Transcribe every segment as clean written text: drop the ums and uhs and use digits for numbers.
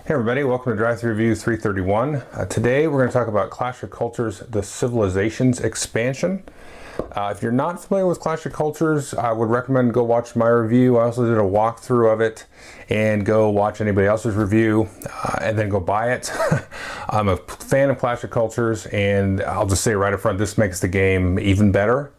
Hey everybody, welcome to Drive Thru Review 331. Today we're going to talk about Clash of Cultures, the Civilizations expansion. If you're not familiar with Clash of Cultures, I would recommend go watch my review. I also did a walkthrough of it, and go watch anybody else's review, and then go buy it. I'm a fan of Clash of Cultures, and I'll just say right up front, this makes the game even better.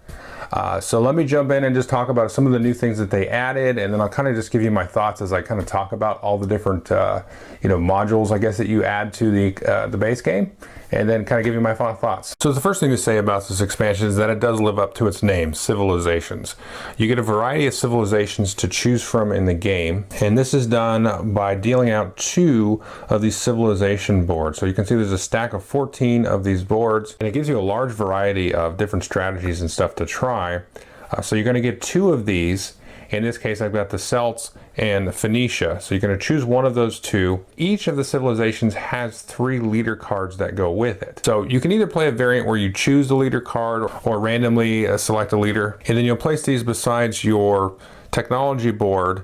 So let me jump in and just talk about some of the new things that they added, and then I'll kind of just give you my thoughts as I kind of talk about all the different modules, I guess, that you add to the base game, and then kind of give you my final thoughts. So the first thing to say about this expansion is that it does live up to its name, Civilizations. You get a variety of civilizations to choose from in the game, and this is done by dealing out 2 of these civilization boards. So you can see there's a stack of 14 of these boards, and it gives you a large variety of different strategies and stuff to try. So you're going to get 2 of these. In this case, I've got the Celts and Phoenicia. So you're going to choose one of those 2. Each of the civilizations has 3 leader cards that go with it. So you can either play a variant where you choose the leader card or randomly select a leader, and then you'll place these besides your technology board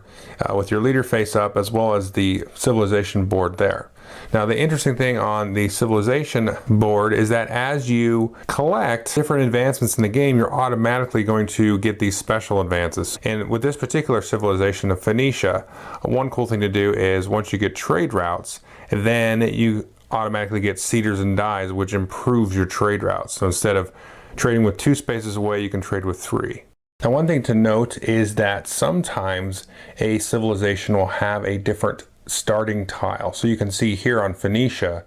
with your leader face up, as well as the civilization board there. Now, the interesting thing on the civilization board is that as you collect different advancements in the game, you're automatically going to get these special advances. And with this particular civilization of Phoenicia, one cool thing to do is once you get trade routes, then you automatically get cedars and dies, which improves your trade routes. So instead of trading with 2 spaces away, you can trade with 3. Now, one thing to note is that sometimes a civilization will have a different starting tile. So you can see here on Phoenicia,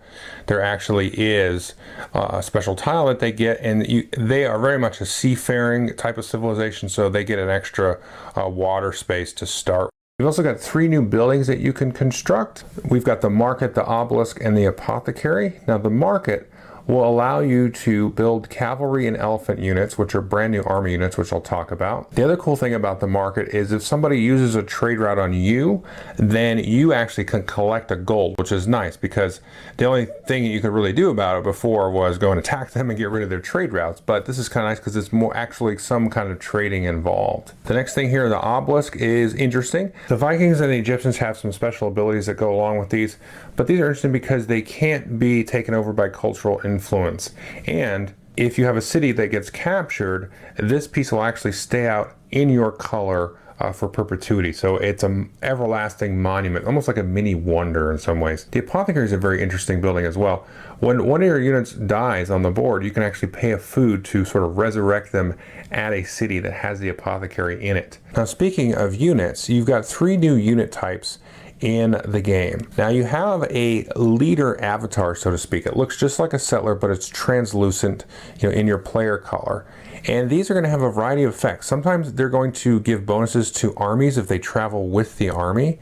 there actually is a special tile that they get, and they are very much a seafaring type of civilization, so they get an extra water space to start. We've also got 3 new buildings that you can construct. We've got the market, the obelisk, and the apothecary. Now, the market will allow you to build cavalry and elephant units, which are brand new army units, which I'll talk about. The other cool thing about the market is if somebody uses a trade route on you, then you actually can collect a gold, which is nice, because the only thing you could really do about it before was go and attack them and get rid of their trade routes. But this is kind of nice because it's more actually some kind of trading involved. The next thing here, the obelisk, is interesting. The Vikings and the Egyptians have some special abilities that go along with these, but these are interesting because they can't be taken over by cultural influence. And if you have a city that gets captured, this piece will actually stay out in your color for perpetuity. So it's an everlasting monument, almost like a mini wonder in some ways. The apothecary is a very interesting building as well. When one of your units dies on the board, you can actually pay a food to sort of resurrect them at a city that has the apothecary in it. Now, speaking of units, you've got 3 new unit types in the game. Now, you have a leader avatar, so to speak. It looks just like a settler, but it's translucent, in your player color. And these are going to have a variety of effects. Sometimes they're going to give bonuses to armies if they travel with the army,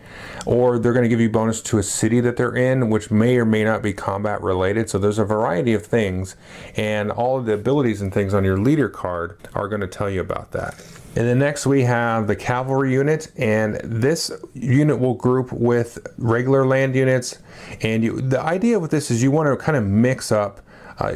or they're going to give you bonus to a city that they're in, which may or may not be combat related. So there's a variety of things, and all of the abilities and things on your leader card are going to tell you about that. And then next we have the cavalry unit, and this unit will group with regular land units. And the idea with this is you want to kind of mix up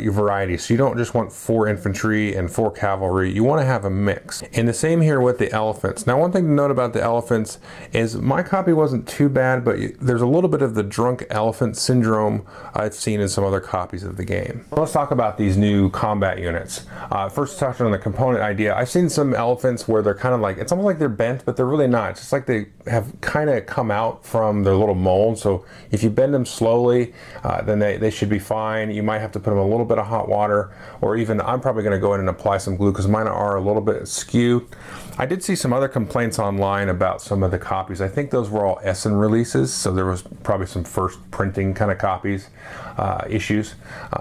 your variety. So you don't just want 4 infantry and 4 cavalry. You want to have a mix. And the same here with the elephants. Now, one thing to note about the elephants is my copy wasn't too bad, but there's a little bit of the drunk elephant syndrome I've seen in some other copies of the game. Let's talk about these new combat units. First, touching on the component idea, I've seen some elephants where they're kind of like, it's almost like they're bent, but they're really not. It's just like they have kind of come out from their little mold. So if you bend them slowly, then they should be fine. You might have to put them a little bit of hot water, or even I'm probably going to go in and apply some glue because mine are a little bit skewed. I did see some other complaints online about some of the copies. I think those were all Essen releases, so there was probably some first printing kind of copies issues,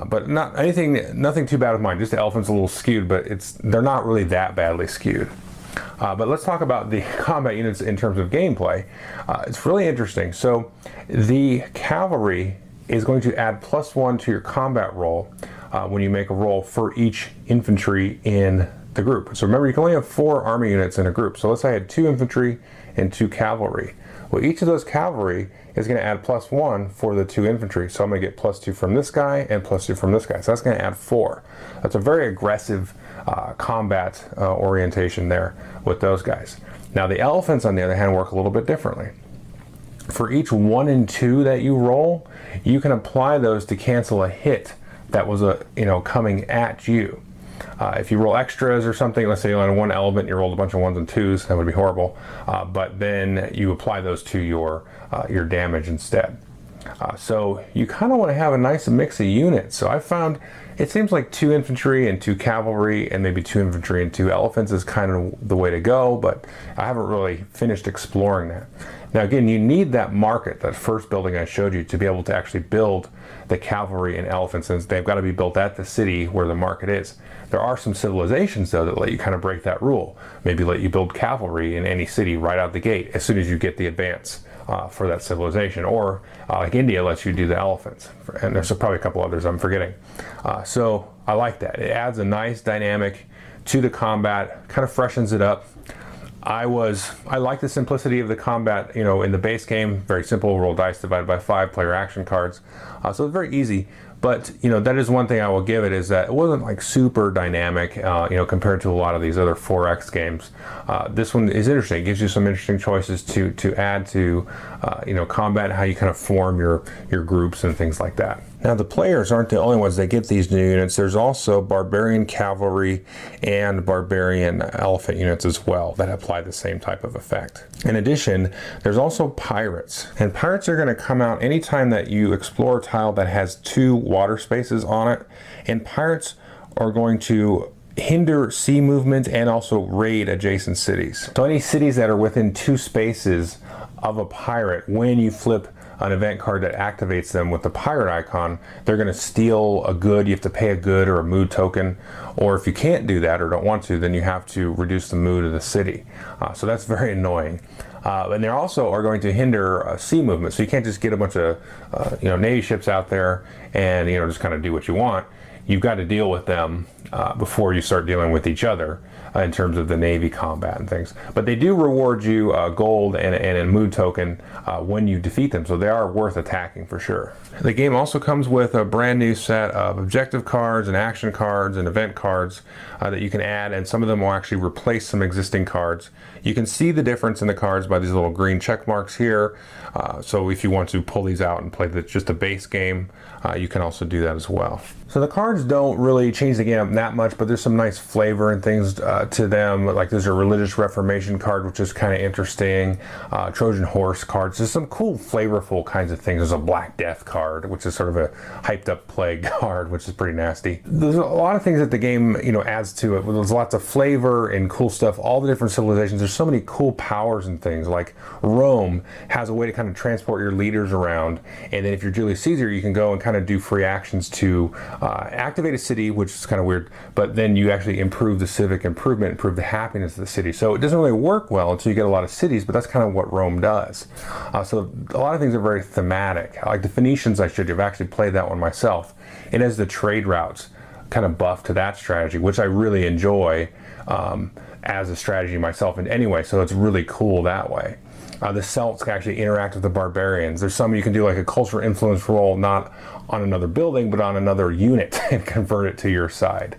but nothing too bad with mine. Just the elephant's a little skewed, but they're not really that badly skewed. But let's talk about the combat units in terms of gameplay. It's really interesting. So the cavalry is going to add +1 to your combat roll when you make a roll for each infantry in the group. So remember, you can only have 4 army units in a group. So let's say I had 2 infantry and 2 cavalry. Well, each of those cavalry is going to add +1 for the 2 infantry. So I'm going to get +2 from this guy and +2 from this guy. So that's going to add 4. That's a very aggressive combat orientation there with those guys. Now, the elephants, on the other hand, work a little bit differently. For each 1 and 2 that you roll, you can apply those to cancel a hit that was coming at you. If you roll extras or something, let's say you land one element and you rolled a bunch of 1s and 2s, that would be horrible. But then you apply those to your damage instead. So you kind of want to have a nice mix of units. So I found it seems like 2 infantry and 2 cavalry and maybe 2 infantry and 2 elephants is kind of the way to go, but I haven't really finished exploring that. Now again, you need that market, that first building I showed you, to be able to actually build the cavalry and elephants, since they've got to be built at the city where the market is. There are some civilizations though that let you kind of break that rule. Maybe let you build cavalry in any city right out the gate as soon as you get the advance for that civilization, or like India lets you do the elephants, and there's probably a couple others I'm forgetting. So I like that. It adds a nice dynamic to the combat, kind of freshens it up. I like the simplicity of the combat, in the base game. Very simple, roll dice divided by 5, player action cards. So it's very easy, but that is one thing I will give it, is that it wasn't like super dynamic, compared to a lot of these other 4X games. This one is interesting. It gives you some interesting choices to add to, combat, how you kind of form your groups and things like that. Now the players aren't the only ones that get these new units. There's also barbarian cavalry and barbarian elephant units as well that apply the same type of effect. In addition, there's also pirates, and pirates are going to come out anytime that you explore a tile that has 2 water spaces on it, and pirates are going to hinder sea movement and also raid adjacent cities. So any cities that are within 2 spaces of a pirate, when you flip an event card that activates them with the pirate icon, they're going to steal a good. You have to pay a good or a mood token, or if you can't do that or don't want to, then you have to reduce the mood of the city. So that's very annoying. And they also are going to hinder sea movement, so you can't just get a bunch of Navy ships out there and just kind of do what you want. You've got to deal with them before you start dealing with each other in terms of the Navy combat and things. But they do reward you gold and a mood token when you defeat them, so they are worth attacking for sure. The game also comes with a brand new set of objective cards and action cards and event cards that you can add, and some of them will actually replace some existing cards. You can see the difference in the cards by these little green check marks here. So if you want to pull these out and play just a base game, you can also do that as well. So the cards don't really change the game up that much, but there's some nice flavor and things to them. Like there's a Religious Reformation card, which is kind of interesting. Trojan Horse cards. There's some cool, flavorful kinds of things. There's a Black Death card, which is sort of a hyped up plague card, which is pretty nasty. There's a lot of things that the game, adds to it. There's lots of flavor and cool stuff. All the different civilizations. There's so many cool powers and things. Like Rome has a way to kind of transport your leaders around, and then if you're Julius Caesar, you can go and kind of do free actions to activate a city, which is kind of weird, but then you actually improve the civic improvement, improve the happiness of the city. So it doesn't really work well until you get a lot of cities, but that's kind of what Rome does. So a lot of things are very thematic. Like the Phoenicians I showed you, I've actually played that one myself. It has the trade routes kind of buff to that strategy, which I really enjoy as a strategy myself. And anyway, so it's really cool that way. The Celts can actually interact with the barbarians. There's some you can do like a cultural influence roll, not on another building, but on another unit and convert it to your side.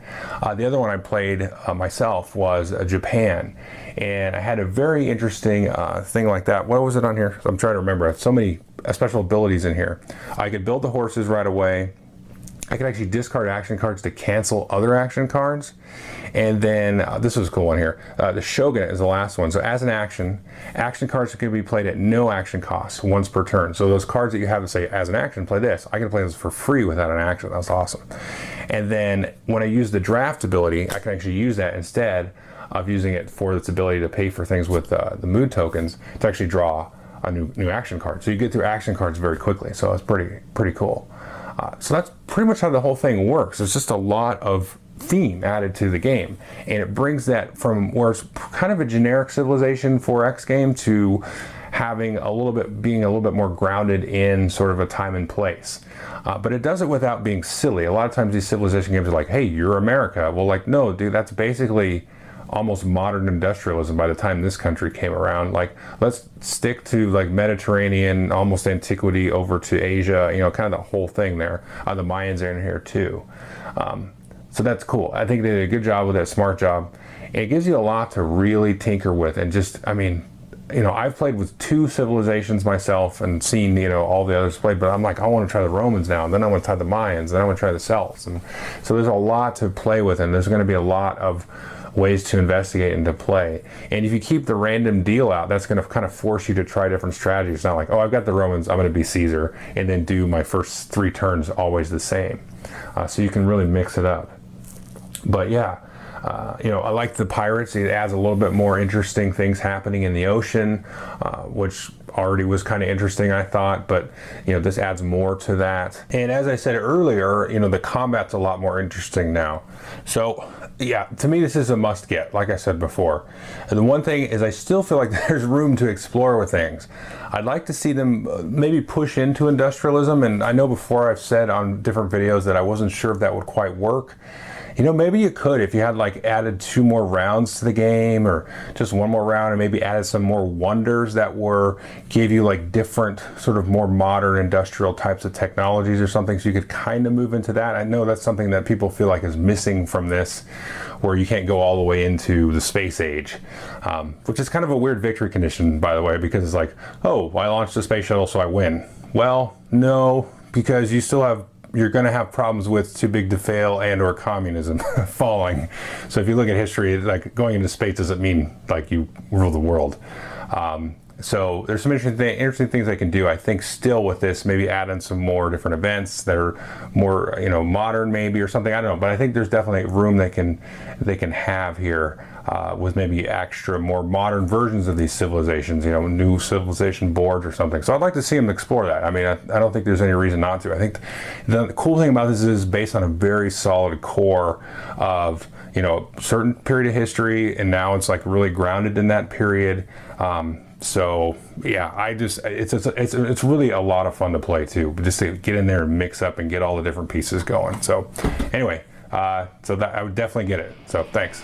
The other one I played myself was Japan. And I had a very interesting thing like that. What was it on here? I'm trying to remember. I have so many special abilities in here. I could build the horses right away. I could actually discard action cards to cancel other action cards. And then this was a cool one here. The Shogunate is the last one. So as an action cards can be played at no action cost once per turn. So those cards that you have to say as an action, play this. I can play this for free without an action. That's awesome. And then when I use the draft ability, I can actually use that instead of using it for its ability to pay for things with the mood tokens to actually draw a new action card. So you get through action cards very quickly. So it's pretty cool. So that's pretty much how the whole thing works. There's just a lot of theme added to the game, and it brings that from where it's kind of a generic Civilization 4X game to having being a little bit more grounded in sort of a time and place. But it does it without being silly. A lot of times these Civilization games are like, hey, you're America. Well, like, no, dude, that's basically almost modern industrialism by the time this country came around. Like, let's stick to like Mediterranean, almost antiquity over to Asia, kind of the whole thing there. The Mayans are in here too. So that's cool. I think they did a good job with that, smart job. And it gives you a lot to really tinker with, and just, I've played with 2 civilizations myself and seen, all the others play, but I'm like, I want to try the Romans now, and then I want to try the Mayans, and then I want to try the Celts. And so there's a lot to play with, and there's going to be a lot of ways to investigate and to play. And if you keep the random deal out, that's going to kind of force you to try different strategies. It's not like, oh, I've got the Romans, I'm going to be Caesar, and then do my first 3 turns always the same. So you can really mix it up. But yeah, I like the pirates. It adds a little bit more interesting things happening in the ocean, which already was kind of interesting, I thought, but this adds more to that. And as I said earlier, the combat's a lot more interesting now. So yeah, to me this is a must get, like I said before. And the one thing is I still feel like there's room to explore with things. I'd like to see them maybe push into industrialism, and I know before I've said on different videos that I wasn't sure if that would quite work. Maybe you could if you had like added 2 more rounds to the game, or just 1 more round, and maybe added some more wonders that gave you like different sort of more modern industrial types of technologies or something, so you could kind of move into that. I know that's something that people feel like is missing from this, where you can't go all the way into the space age, which is kind of a weird victory condition, by the way, because it's like, oh, I launched the space shuttle so I win. Well, no, because you're going to have problems with too big to fail and or communism falling. So if you look at history, like going into space doesn't mean like you rule the world. So there's some interesting things they can do. I think still with this, maybe add in some more different events that are more modern maybe, or something. I don't know, but I think there's definitely room they can have here with maybe extra more modern versions of these civilizations. New civilization boards or something. So I'd like to see them explore that. I mean, I don't think there's any reason not to. I think the cool thing about this is based on a very solid core of certain period of history, and now it's like really grounded in that period. So yeah, it's really a lot of fun to play too, just to get in there and mix up and get all the different pieces going. So anyway, so that I would definitely get it. So thanks.